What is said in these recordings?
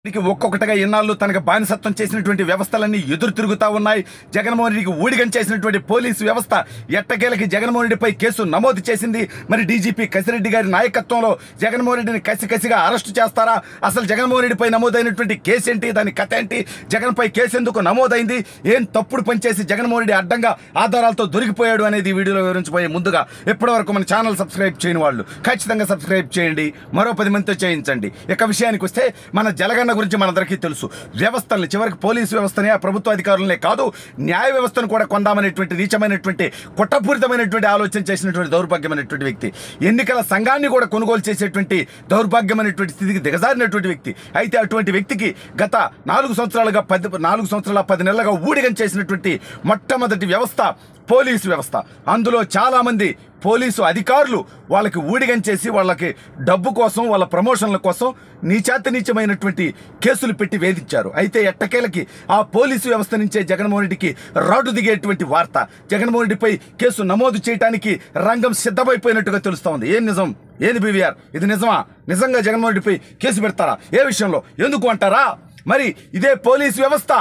ఒక్కొక్కటిగా ఇన్నాళ్ళు తనకు బానిసత్వం చేసినటువంటి వ్యవస్థలన్నీ ఎదురు తిరుగుతా ఉన్నాయి. జగన్మోహన్ రెడ్డికి ఊడిగం చేసినటువంటి పోలీసు వ్యవస్థ ఎట్టకేలకి జగన్మోహన్ రెడ్డిపై కేసు నమోదు చేసింది. మరి డీజీపీ కసిరెడ్డి గారి నాయకత్వంలో జగన్మోహన్ రెడ్డిని కసిగా అరెస్టు చేస్తారా? అసలు జగన్మోహన్ రెడ్డిపై నమోదైనటువంటి కేసు ఏంటి, దాని కథ ఏంటి, జగన్పై కేసు ఎందుకు నమోదైంది, ఏం తప్పుడు పనిచేసి జగన్మోహన్ రెడ్డి అడ్డంగా ఆధారాలతో దొరికిపోయాడు అనేది వీడియోలో వివరించబోయే ముందుగా ఇప్పటివరకు మన ఛానల్ సబ్స్క్రైబ్ చేయని వాళ్ళు ఖచ్చితంగా సబ్స్క్రైబ్ చేయండి, మరో 10 మందితో చేయించండి. ఇక విషయానికి వస్తే మన జలగన్న గురించి మనందరికీ తెలుసు. వ్యవస్థల్ని చివరికి పోలీసు వ్యవస్థనే, ప్రభుత్వ అధికారులనే కాదు న్యాయ వ్యవస్థను కూడా కొందామనేటువంటి నీచమైనటువంటి కుట్రపూరితమైనటువంటి ఆలోచన చేసినటువంటి దౌర్భాగ్యమైనటువంటి వ్యక్తి, ఎన్నికల సంఘాన్ని కూడా కొనుగోలు చేసేటువంటి దౌర్భాగ్యమైనటువంటి స్థితికి దిగజారినటువంటి వ్యక్తి. అయితే అటువంటి వ్యక్తికి గత 4 సంవత్సరాల 10 నెలలుగా ఊడిగం చేసినటువంటి మొట్టమొదటి వ్యవస్థ పోలీసు వ్యవస్థ. అందులో చాలామంది పోలీసు అధికారులు వాళ్ళకి ఊడిగం చేసి వాళ్ళకి డబ్బు కోసం, వాళ్ళ ప్రమోషన్ల కోసం నీచమైనటువంటి కేసులు పెట్టి వేధించారు. అయితే ఎట్టకేలకి ఆ పోలీసు వ్యవస్థ నుంచే జగన్మోహన్ రెడ్డికి రాడు దిగేటువంటి వార్త. జగన్మోహన్ రెడ్డిపై కేసు నమోదు చేయడానికి రంగం సిద్ధమైపోయినట్టుగా తెలుస్తూ ఉంది. ఏం నిజం, ఏది బీవీఆర్, ఇది నిజమా? నిజంగా జగన్మోహన్ రెడ్డిపై కేసు పెడతారా? ఏ విషయంలో, ఎందుకు అంటారా? మరి ఇదే పోలీసు వ్యవస్థ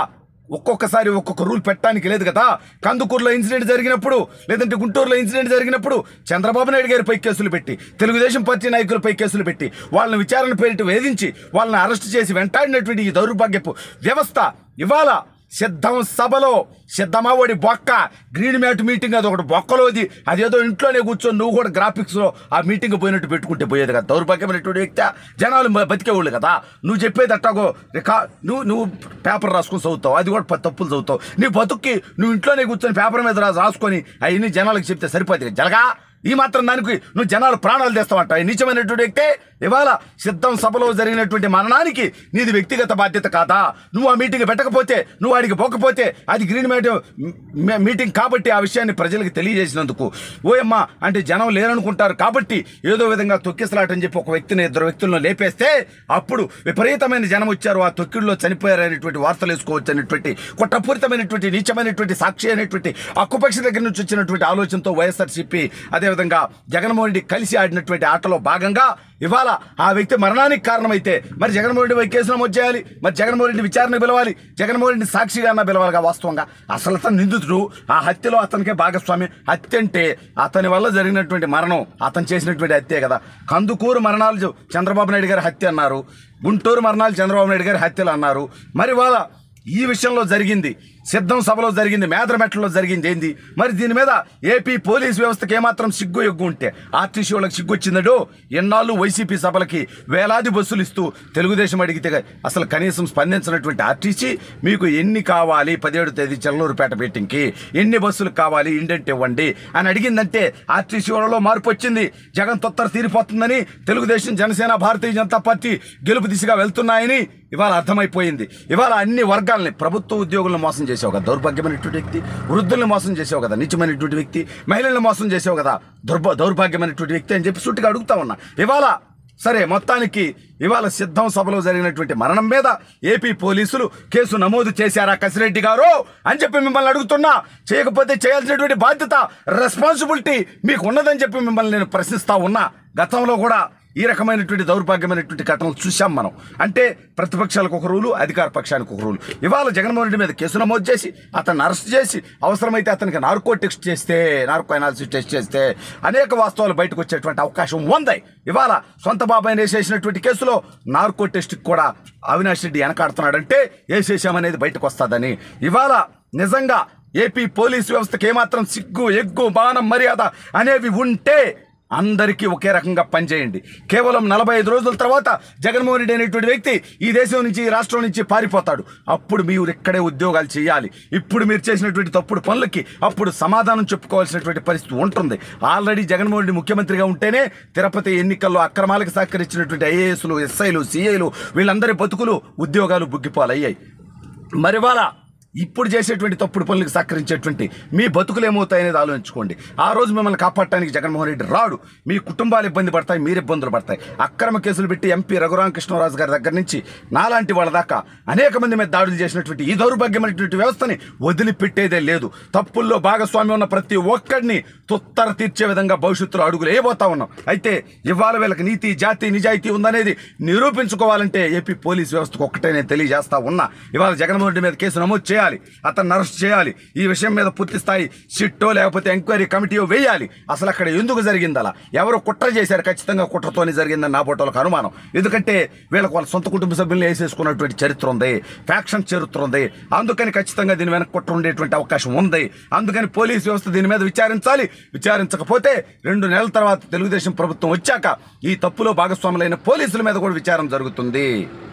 ఒక్కొక్కసారి ఒక్కొక్క రూల్ పెట్టడానికి లేదు కదా. కందుకూరులో ఇన్సిడెంట్ జరిగినప్పుడు, లేదంటే గుంటూరులో ఇన్సిడెంట్ జరిగినప్పుడు చంద్రబాబు నాయుడు గారిపై కేసులు పెట్టి, తెలుగుదేశం పార్టీ నాయకులపై కేసులు పెట్టి, వాళ్ళని విచారణ పేరిట వేధించి వాళ్ళని అరెస్ట్ చేసి వెంటాడినటువంటి ఈ దౌర్భాగ్యపు వ్యవస్థ ఇవాళ సిద్ధం సభలో సిద్ధమావడి బొక్క గ్రీన్ మ్యాట్ మీటింగ్, అది ఒకటి బొక్కలోది, అదేదో ఇంట్లోనే కూర్చొని నువ్వు కూడా గ్రాఫిక్స్లో ఆ మీటింగ్ పోయినట్టు పెట్టుకుంటే పోయేది కదా. దౌర్భాగ్యమైనటువంటి వ్యక్తి, జనాలు బతికేవాళ్ళు కదా. నువ్వు చెప్పేది అట్టాగో నువ్వు పేపర్ రాసుకొని చదువుతావు, అది కూడా తప్పులు చదువుతావు. నీ బతుక్కి నువ్వు ఇంట్లోనే కూర్చొని పేపర్ మీద రాసుకొని అవన్నీ జనాలకు చెప్తే సరిపోతుంది. జలగా ఈ మాత్రం దానికి నువ్వు జనాలు ప్రాణాలు తెస్తావంట. నీచమైనటువంటి వ్యక్తే ఇవాళ సిద్ధం సభలో జరిగినటువంటి మరణానికి నీది వ్యక్తిగత బాధ్యత కాదా? నువ్వు ఆ మీటింగ్ పెట్టకపోతే, నువ్వు వాడికి పోకపోతే అది గ్రీన్ మ్యాట్ మీటింగ్ కాబట్టి ఆ విషయాన్ని ప్రజలకు తెలియజేసినందుకు ఓయమ్మ అంటే జనం లేరనుకుంటారు కాబట్టి ఏదో విధంగా తొక్కిసలాటని చెప్పి ఒక వ్యక్తిని, 2 వ్యక్తులను లేపేస్తే అప్పుడు విపరీతమైన జనం వచ్చారు, ఆ తొక్కిడిలో చనిపోయారనేటువంటి వార్తలు వేసుకోవచ్చు అనేటువంటి కుట్రపూరితమైనటువంటి నీచమైనటువంటి సాక్షి అనేటువంటి అక్కుపక్ష దగ్గర నుంచి వచ్చినటువంటి ఆలోచనతో వైఎస్ఆర్సీపీ అదేవిధంగా జగన్మోహన్ రెడ్డి కలిసి ఆడినటువంటి ఆటలో భాగంగా ఇవాళ ఆ వ్యక్తి మరణానికి కారణమైతే మరి జగన్మోహన్ రెడ్డి కేసు నమోదు చేయాలి, మరి జగన్మోహన్ రెడ్డి విచారణ పిలవాలి, జగన్మోహన్ రెడ్డి సాక్షిగా అన్న పిలవాలిగా. వాస్తవంగా అసలు అతను నిందితుడు, ఆ హత్యలో అతనికే భాగస్వామి. హత్య అంటే అతని వల్ల జరిగినటువంటి మరణం, అతను చేసినటువంటి హత్యే కదా. కందుకూరు మరణాలు చంద్రబాబు నాయుడు గారి హత్య అన్నారు, గుంటూరు మరణాలు చంద్రబాబు నాయుడు గారి హత్యలు అన్నారు. మరి వాళ్ళ ఈ విషయంలో జరిగింది, సిద్ధం సభలో జరిగింది, మేదరమెట్లలో జరిగింది ఏంది? మరి దీని మీద ఏపీ పోలీస్ వ్యవస్థకి ఏమాత్రం సిగ్గు ఎగ్గు ఉంటే ఆర్టీసీ వాళ్ళకి సిగ్గు వచ్చిందడో. ఎన్నాళ్ళు వైసీపీ సభలకి వేలాది బస్సులు ఇస్తూ తెలుగుదేశం అడిగితే అసలు కనీసం స్పందించినటువంటి ఆర్టీసీ మీకు ఎన్ని కావాలి, 17వ తేదీ చెల్లూరుపేట మీటింగ్కి ఎన్ని బస్సులు కావాలి, ఇండెంట్ ఇవ్వండి అని అడిగిందంటే ఆర్టీసీ వాళ్ళలో మార్పు వచ్చింది. జగన్ తొత్తర తీరిపోతుందని, తెలుగుదేశం, జనసేన, భారతీయ జనతా పార్టీ గెలుపు దిశగా వెళ్తున్నాయని ఇవాళ అర్థమైపోయింది. ఇవాళ అన్ని వర్గాల్ని, ప్రభుత్వ ఉద్యోగులను మోసం చేసావు కదా దౌర్భాగ్యమైనటువంటి వ్యక్తి, వృద్ధుల్ని మోసం చేసావు కదా నీచమైనటువంటి వ్యక్తి, మహిళలను మోసం చేసావు కదా దౌర్భాగ్యమైనటువంటి వ్యక్తి అని చెప్పి సూటిగా అడుగుతా ఉన్నా. ఇవాళ సరే, మొత్తానికి ఇవాళ సిద్ధం సభలో జరిగినటువంటి మరణం మీద ఏపీ పోలీసులు కేసు నమోదు చేశారా కసిరెడ్డి గారు అని చెప్పి మిమ్మల్ని అడుగుతున్నా. చేయకపోతే చేయాల్సినటువంటి బాధ్యత, రెస్పాన్సిబిలిటీ మీకు ఉన్నదని చెప్పి మిమ్మల్ని నేను ప్రశ్నిస్తా ఉన్నా. గతంలో కూడా ఈ రకమైనటువంటి దౌర్భాగ్యమైనటువంటి ఘటనలు చూసాం మనం. అంటే ప్రతిపక్షాలకు ఒక రూలు, అధికార పక్షానికి ఒక రూలు. ఇవాళ జగన్మోహన్ రెడ్డి మీద కేసు నమోదు చేసి అతన్ని అరెస్ట్ చేసి అవసరమైతే అతనికి నార్కో అనాలిసిస్ టెస్ట్ చేస్తే అనేక వాస్తవాలు బయటకు వచ్చేటువంటి అవకాశం ఉంది. ఇవాళ సొంత బాబాయిని వేసేసినటువంటి కేసులో నార్కో టెస్ట్కి కూడా అవినాష్ రెడ్డి వెనకాడుతున్నాడంటే వేసేసామనేది బయటకు వస్తుందని. ఇవాళ నిజంగా ఏపీ పోలీసు వ్యవస్థకి ఏమాత్రం సిగ్గు ఎగ్గు మానం మర్యాద అనేవి ఉంటే అందరికీ ఒకే రకంగా పనిచేయండి. కేవలం 45 రోజుల తర్వాత జగన్మోహన్ రెడ్డి అనేటువంటి వ్యక్తి ఈ దేశం నుంచి, ఈ రాష్ట్రం నుంచి పారిపోతాడు. అప్పుడు మీరు ఇక్కడే ఉద్యోగాలు చేయాలి. ఇప్పుడు మీరు చేసినటువంటి తప్పుడు పనులకి అప్పుడు సమాధానం చెప్పుకోవాల్సినటువంటి పరిస్థితి ఉంటుంది. ఆల్రెడీ జగన్మోహన్ రెడ్డి ముఖ్యమంత్రిగా ఉంటేనే తిరుపతి ఎన్నికల్లో అక్రమాలకు సహకరించినటువంటి ఐఏఎస్లు, ఎస్ఐలు, సిఐలు వీళ్ళందరి బతుకులు, ఉద్యోగాలు బుగ్గిపాలయ్యాయి. మరి వాళ్ళ ఇప్పుడు చేసేటువంటి తప్పుడు పనులకు సహకరించేటువంటి మీ బతుకులు ఏమవుతాయనేది ఆలోచించుకోండి. ఆ రోజు మిమ్మల్ని కాపాడటానికి జగన్మోహన్ రెడ్డి రాడు. మీ కుటుంబాలు ఇబ్బంది పడతాయి, మీరు ఇబ్బందులు పడతాయి. అక్రమ కేసులు పెట్టి ఎంపీ రఘురామకృష్ణరాజు గారి దగ్గర నుంచి నాలాంటి వాళ్ళ దాకా అనేక మంది మీద దాడులు చేసినటువంటి ఈ దౌర్భాగ్యమైనటువంటి వ్యవస్థని వదిలిపెట్టేదే లేదు. తప్పుల్లో భాగస్వామ్యం ఉన్న ప్రతి ఒక్కడిని తుత్తర తీర్చే విధంగా భవిష్యత్తులో అడుగులు వేయబోతా ఉన్నాం. అయితే ఇవాళ వీళ్ళకి నీతి, జాతి, నిజాయితీ ఉందనేది నిరూపించుకోవాలంటే ఏపీ పోలీస్ వ్యవస్థకు ఒక్కటే నేను తెలియజేస్తా ఉన్నా. ఇవాళ జగన్మోహన్ రెడ్డి మీద కేసు నమోదు చేయాలి, అతన్ని అరెస్ట్ చేయాలి. ఈ విషయం మీద పూర్తి స్థాయి సిట్టో లేకపోతే ఎంక్వైరీ కమిటీయో వేయాలి. అసలు అక్కడ ఎందుకు జరిగింది అలా, ఎవరు కుట్ర చేశారు, ఖచ్చితంగా కుట్రతోనే జరిగిందని నా పోటోలకు అనుమానం. ఎందుకంటే వీళ్ళకి వాళ్ళ సొంత కుటుంబ సభ్యులను వేసేసుకున్నటువంటి చరిత్ర ఉంది, ఫ్యాక్షన్ చరిత్ర ఉంది. అందుకని ఖచ్చితంగా దీని వెనక కుట్ర ఉండేటువంటి అవకాశం ఉంది. అందుకని పోలీస్ వ్యవస్థ దీని మీద విచారించాలి. విచారించకపోతే 2 నెలల తర్వాత తెలుగుదేశం ప్రభుత్వం వచ్చాక ఈ తప్పులో భాగస్వాములైన పోలీసుల మీద కూడా విచారణ జరుగుతుంది.